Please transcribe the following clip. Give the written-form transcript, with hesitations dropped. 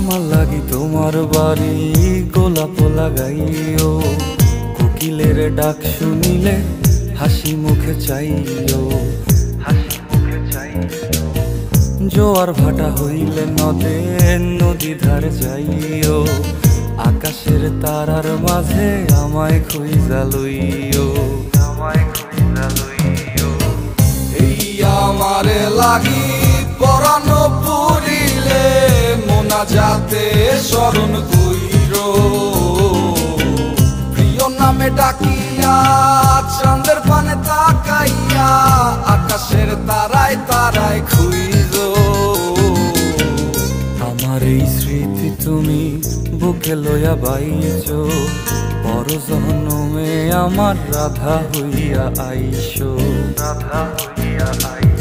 আমার লাগি তোমার বাড়ি গোলাপ লাগাইও, কোকিলের ডাক শুনিলে হাসি মুখে চাইও, হাসি মুখে চাইও। জোয়ার ভাটা হইলে নদে নদী ধারে যাইও, আকাশের তারার মাঝে আমায় খুঁজা লইও, আমায় খুঁজা লইও। এই আমারে লাগি পরানো পুরিলে মোনাজাতে স্মরণ কইরো, প্রিয় নামে ডাকিয়া চাঁদের পানে তাকাইয়া আকাশের তারায় তারায় খুঁজো। আমার এই স্মৃতি তুমি বুকে লইয়া বাইছো, বড় জনমে আমার রাধা হইয়া আইসো, রাধা হইয়া আইসো।